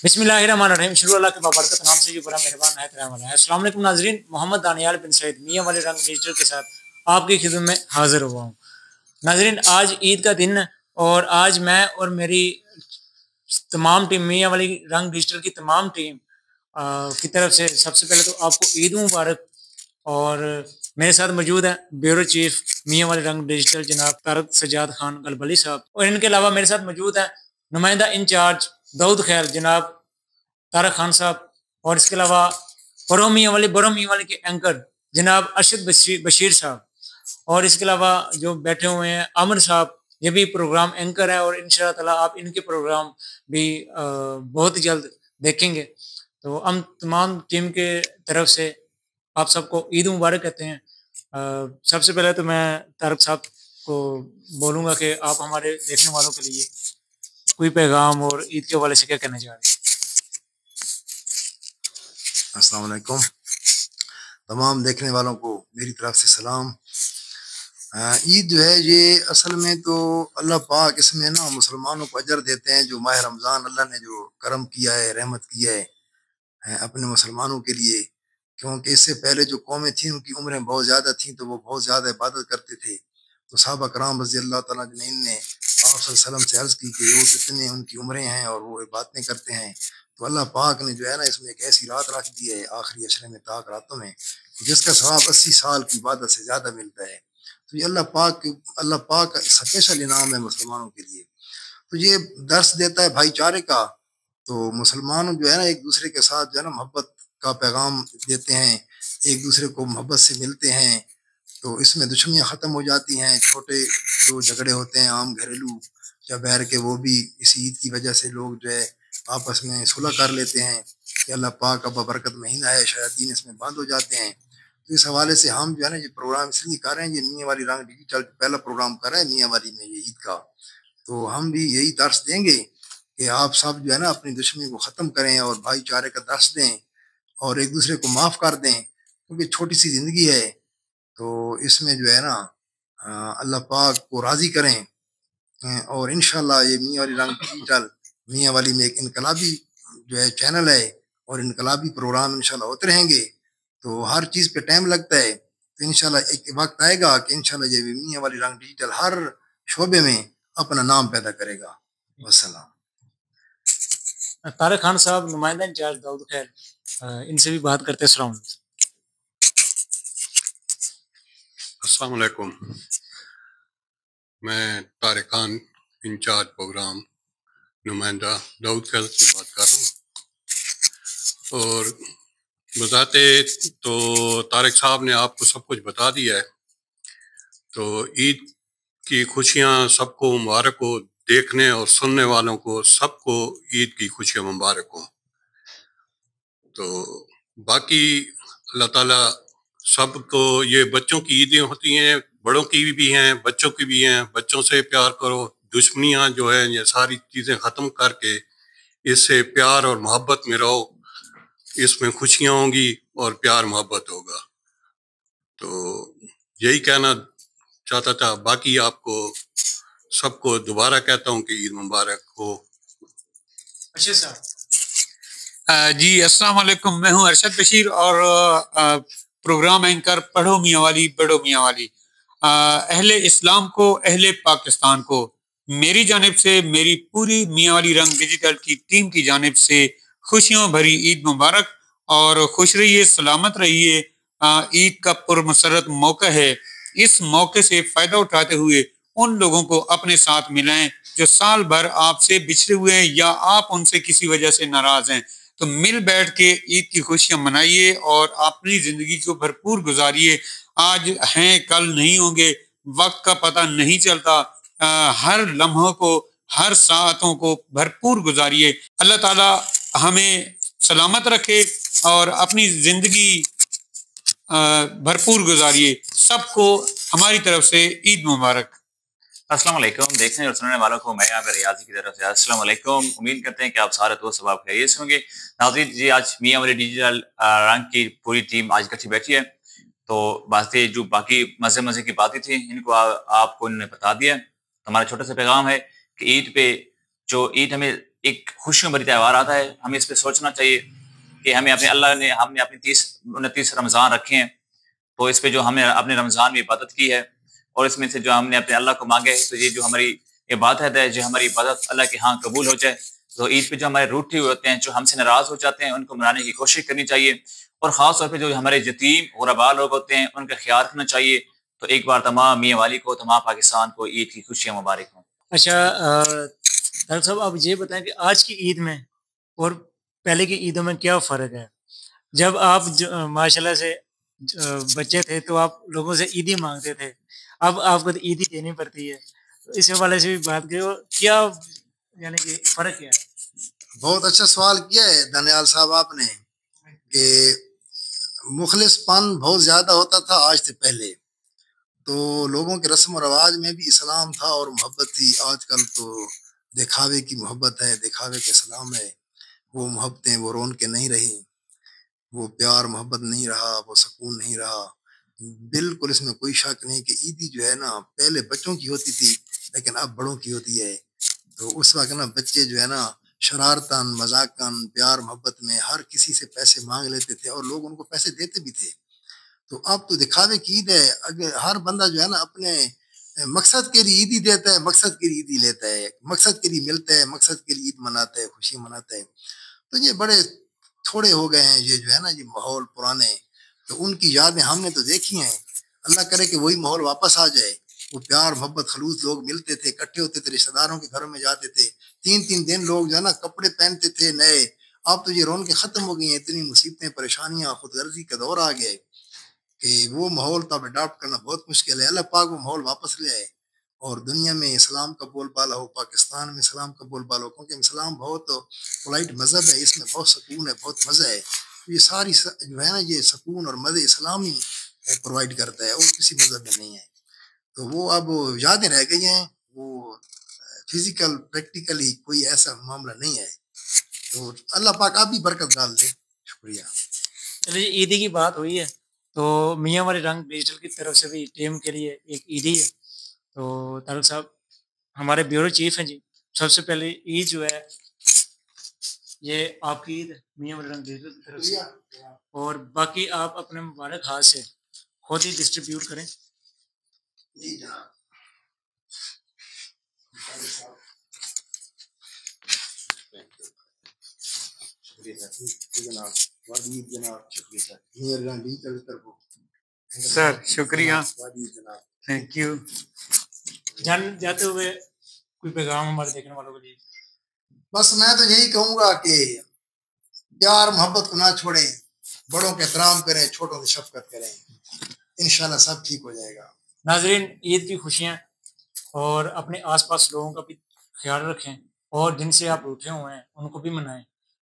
बिस्मिल्लाहिर्रहमानिर्रहीम। शुरू अल्लाह के बाबरकत नाम से जो बड़ा मेहरबान है रहम वाला है। अस्सलाम वालेकुम नाज़रीन, मोहम्मद दानियाल बिन सईद मियां वाले रंग डिजिटल के साथ आपकी खिदमत में हाजिर हुआ हूँ। नाज़रीन, आज ईद का दिन और आज मैं और मेरी तमाम टीम, मियां वाली रंग डिजिटल की तमाम टीम की तरफ से सबसे पहले तो आपको ईद मुबारक। और मेरे साथ मौजूद हैं ब्यूरो चीफ मियां वाले रंग डिजिटल जनाब तारक सजाद खान गलबली साहब, और इनके अलावा मेरे साथ मौजूद हैं नुमाइंदा इंचार्ज दाऊद खैर जनाब तारक खान साहब, और इसके अलावा बरो मियां वाले के एंकर जनाब अरशद बशीर साहब, और इसके अलावा जो बैठे हुए हैं अमर साहब, ये भी प्रोग्राम एंकर है और इंशाअल्लाह ताला आप इनके प्रोग्राम भी बहुत ही जल्द देखेंगे। तो हम तमाम टीम के तरफ से आप सबको ईद मुबारक कहते हैं। सबसे पहले तो मैं तारक साहब को बोलूँगा कि आप हमारे देखने वालों के लिए कोई पैगाम और ईद के हवाले से क्या कहना चाह रहे हैं? अस्सलाम वालेकुम। तमाम देखने वालों को मेरी तरफ से सलाम। ईद जो है ये असल में तो अल्लाह पाक इसमें ना मुसलमानों को अजर देते हैं, जो माह रमज़ान अल्लाह ने जो करम किया है, रहमत किया है अपने मुसलमानों के लिए। क्योंकि इससे पहले जो कौमें थीं उनकी उम्रें बहुत ज़्यादा थीं, तो वो बहुत ज़्यादा इबादत करते थे। तो सहाबा कराम रज़ी अल्लाह तआला अजमईन ने आप सल्लल्लाहु अलैहि वसल्लम से अर्ज़ की कि वो कितने उनकी उम्रें हैं और वो इबादतें करते हैं। तो अल्लाह पाक ने जो है ना इसमें एक ऐसी रात रख दी है आखिरी अशरे में, ताक रातों में, जिसका सवाब 80 साल की इबादत से ज़्यादा मिलता है। तो ये अल्लाह पाक का स्पेशल इनाम है मुसलमानों के लिए। तो ये दर्स देता है भाईचारे का। तो मुसलमान जो है ना एक दूसरे के साथ जो है ना मोहब्बत का पैगाम देते हैं, एक दूसरे को मोहब्बत से मिलते हैं। तो इसमें दुश्मनियाँ ख़त्म हो जाती हैं, छोटे जो झगड़े होते हैं आम घरेलू या बैर के, वो भी इस ईद की वजह से लोग जो है आपस में सुलह कर लेते हैं कि अल्लाह पाक का बबरकत महीना है, शयातीन इसमें बंद हो जाते हैं। तो इस हवाले से हम जो है ना ये प्रोग्राम इसलिए कर रहे हैं, ये मियाँ वाली रंग डिजिटल पहला प्रोग्राम कर रहे हैं मियाँ वाली में ये ईद का। तो हम भी यही दर्स देंगे कि आप सब जो है ना अपनी दुश्मनी को ख़त्म करें और भाईचारे का दर्स दें और एक दूसरे को माफ़ कर दें, क्योंकि छोटी सी ज़िंदगी है। तो इसमें जो है ना अल्लाह पाक को राज़ी करें। और इंशाल्लाह ये मियाँ वाली रंग डिजिटल मियाँ वाली में एक इनकलाबी जो है चैनल है और इनकलाबी प्रोग्राम इंशाल्लाह होते रहेंगे। तो हर चीज़ पे टाइम लगता है, तो इंशाल्लाह एक वक्त आएगा कि इंशाल्लाह ये मियाँ वाली रंग डिजिटल हर शोबे में अपना नाम पैदा करेगा। वसलाम। तारक खान साहब नुमाइंदा इंचार्ज दाऊद खैर, इनसे भी बात करते हैं। सलाम। अस्सलाम वालेकुम। मैं तारिक खान इंचार्ज प्रोग्राम नुमाइंदा दाऊद खैर से बात कर रहा हूँ। और बताते तो तारिक साहब ने आपको सब कुछ बता दिया है। तो ईद की खुशियाँ सबको मुबारक हो, देखने और सुनने वालों को सबको ईद की खुशियाँ मुबारक हो। तो बाकी अल्लाह ताला सबको, ये बच्चों की ईदें होती हैं, बड़ों की भी हैं, बच्चों की भी हैं। बच्चों से प्यार करो, दुश्मनियाँ जो है ये सारी चीज़ें ख़त्म करके इससे प्यार और मोहब्बत में रहो, इसमें खुशियाँ होंगी और प्यार मोहब्बत होगा। तो यही कहना चाहता था। बाकी आपको सबको दोबारा कहता हूँ कि ईद मुबारक हो। अच्छा साहब। जी अस्सलाम वालेकुम, मैं हूं अरशद बशीर और प्रोग्राम एंकर पढ़ो मियाँ वाली बड़ो मियाँ वाली। अहले इस्लाम को, अहले पाकिस्तान को मेरी जानिब से, मेरी पूरी मियाँ वाली रंग डिजिटल की टीम की जानिब से खुशियों भरी ईद मुबारक। और खुश रहिए, सलामत रहिए। ईद का पुरमसरत मौका है, इस मौके से फ़ायदा उठाते हुए उन लोगों को अपने साथ मिलाएं जो साल भर आपसे बिछड़े हुए हैं या आप उनसे किसी वजह से नाराज़ हैं। तो मिल बैठ के ईद की खुशियां मनाइए और अपनी जिंदगी को भरपूर गुजारिए। आज हैं कल नहीं होंगे, वक्त का पता नहीं चलता। हर लम्हों को, हर सातों को भरपूर गुजारिए। अल्लाह ताला हमें सलामत रखे और अपनी जिंदगी भरपूर गुजारिए। सबको हमारी तरफ से ईद मुबारक। अस्सलाम वालेकुम। देखने और सुनने वालों को मैं यहाँ पे रियाजी की तरफ से अस्सलाम वालेकुम। उम्मीद करते हैं कि आप सारे दोस्त सब खैरियत से होंगे। नाज़रीन जी, आज मियाँ वाली डिजिटल रंग की पूरी टीम आज इकट्ठी बैठी है। तो बातें जो बाकी मज़े की बातें थी इनको आपको इन्होंने बता दिया। तो हमारा छोटा सा पैगाम है कि ईद पे जो ईद हमें एक खुशियों भरी त्यौहार आता है, हमें इस पे सोचना चाहिए कि हमने अपने 29 रमज़ान रखे हैं, तो इस पे जो हमने अपने रमज़ान में इबादत की है और इसमें से जो हमने अपने अल्लाह को मांगे, तो ये जो हमारी इबादत है, जो हमारी इबादत अल्लाह के यहाँ कबूल हो जाए। तो ईद पे जो हमारे रूठे हुए होते हैं, जो हमसे नाराज़ हो जाते हैं, उनको मनाने की कोशिश करनी चाहिए और ख़ास तौर पे जो हमारे यतीम ग़ुरबा लोग होते हैं, उनका ख़्याल रखना चाहिए। तो एक बार तमाम मियाँ वाली को, तमाम पाकिस्तान को ईद की खुशियाँ मुबारक हों। अच्छा डॉक्टर साहब, आप ये बताएं कि आज की ईद में और पहले की ईदों में क्या फ़र्क है? जब आप माशाल्लाह से बच्चे थे तो आप लोगों से ईदी मांगते थे, अब आपको तो ईदी देनी पड़ती है। तो इस हवाले से भी बात करें, क्या यानी कि फ़र्क क्या है? बहुत अच्छा सवाल किया है दानियाल साहब आपने कि मुखलिसपन बहुत ज़्यादा होता था आज से पहले। तो लोगों के रस्म और रवाज में भी इस्लाम था और मोहब्बत थी। आजकल तो दिखावे की मोहब्बत है, दिखावे का इस्लाम है। वो मोहब्बतें, वो रौनकें नहीं रही, वो प्यार मोहब्बत नहीं रहा, वो सुकून नहीं रहा। बिल्कुल इसमें कोई शक नहीं कि ईदी जो है ना पहले बच्चों की होती थी, लेकिन अब बड़ों की होती है। तो उस वक़्त ना बच्चे जो है ना शरारतन, मज़ाकन, प्यार मोहब्बत में हर किसी से पैसे माँग लेते थे और लोग उनको पैसे देते भी थे। तो अब तो दिखावे की ईद है। अगर हर बंदा जो है ना अपने मकसद के लिए ईदी देता है, मकसद के लिए ईदी लेता है, मकसद के लिए मिलता है, मकसद के लिए ईद मनाता है, खुशी मनाता है। तो ये बड़े थोड़े हो गए हैं ये जो है ना ये माहौल पुराने। तो उनकी यादें हमने तो देखी हैं। अल्लाह करे कि वही माहौल वापस आ जाए। वो प्यार मोहब्बत खलूस लोग मिलते थे, इकट्ठे होते थे, रिश्तेदारों के घरों में जाते थे। 3-3 दिन लोग जो है ना कपड़े पहनते थे नए। अब तो ये रौनकें खत्म हो गई हैं। इतनी मुसीबतें, परेशानियां, खुदगर्जी का दौर आ गया है कि वो माहौल तो अब अडॉप्ट करना बहुत मुश्किल है। अल्लाह पाक वो माहौल वापस ले आए और दुनिया में इस्लाम का बोलबाला हो, पाकिस्तान में इस्लाम का बोलबाला हो, क्योंकि इस्लाम बहुत पोलाइट मज़हब है, इसमें बहुत सुकून है, बहुत मज़ा है। तो ये सारी जो है ना ये सुकून और मज़े इस्लाम ही प्रोवाइड करता है और किसी मज़हब में नहीं है। तो वो अब यादें रह गई हैं, वो फिजिकल प्रैक्टिकली कोई ऐसा मामला नहीं है। तो अल्लाह पाक आप भी बरकत डाल दे। शुक्रिया। चलिए, ईदी की बात हुई है, तो मियाँ वाले रंग डिजिटल की तरफ से भी टीम के लिए एक ईदी है। तो तारुक साहब हमारे ब्यूरो चीफ हैं जी। सबसे पहले ईद जो है ये आपकी ईद है मियाँ वाले रंग डिजिटल की तरफ से, और बाकी आप अपने मुबारक हाथ से खुद ही डिस्ट्रीब्यूट करें। जी जनाब। जनाब वादी जनाब शुक्रिया सर। मेरा डिजिटल तरफ सर शुक्रिया, वादी जनाब। Thank you. जाते हुए कोई पैगाम हमारे देखने वालों के लिए? बस मैं तो यही कहूँगा कि प्यार मोहब्बत को ना छोड़ें, बड़ों का एहतराम करें, छोटों से शफकत करें, इंशाल्लाह सब ठीक हो जाएगा। नाजरीन, ईद की खुशियाँ और अपने आसपास लोगों का भी ख्याल रखें और जिनसे आप रूठे हुए हैं उनको भी मनाएं।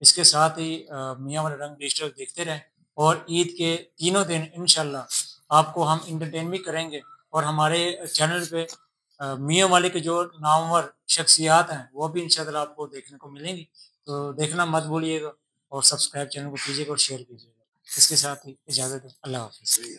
इसके साथ ही मियाँ वाले रंग डिजिटल देखते रहें और ईद के तीनों दिन इंशाल्लाह आपको हम इंटरटेन भी करेंगे और हमारे चैनल पे मियाँ वाले के जो नामवर शख्सियात हैं वो भी इंशाल्लाह आपको देखने को मिलेंगी। तो देखना मत भूलिएगा और सब्सक्राइब चैनल को कीजिएगा और शेयर कीजिएगा। इसके साथ ही इजाज़त है। अल्लाह हाफ़िज़।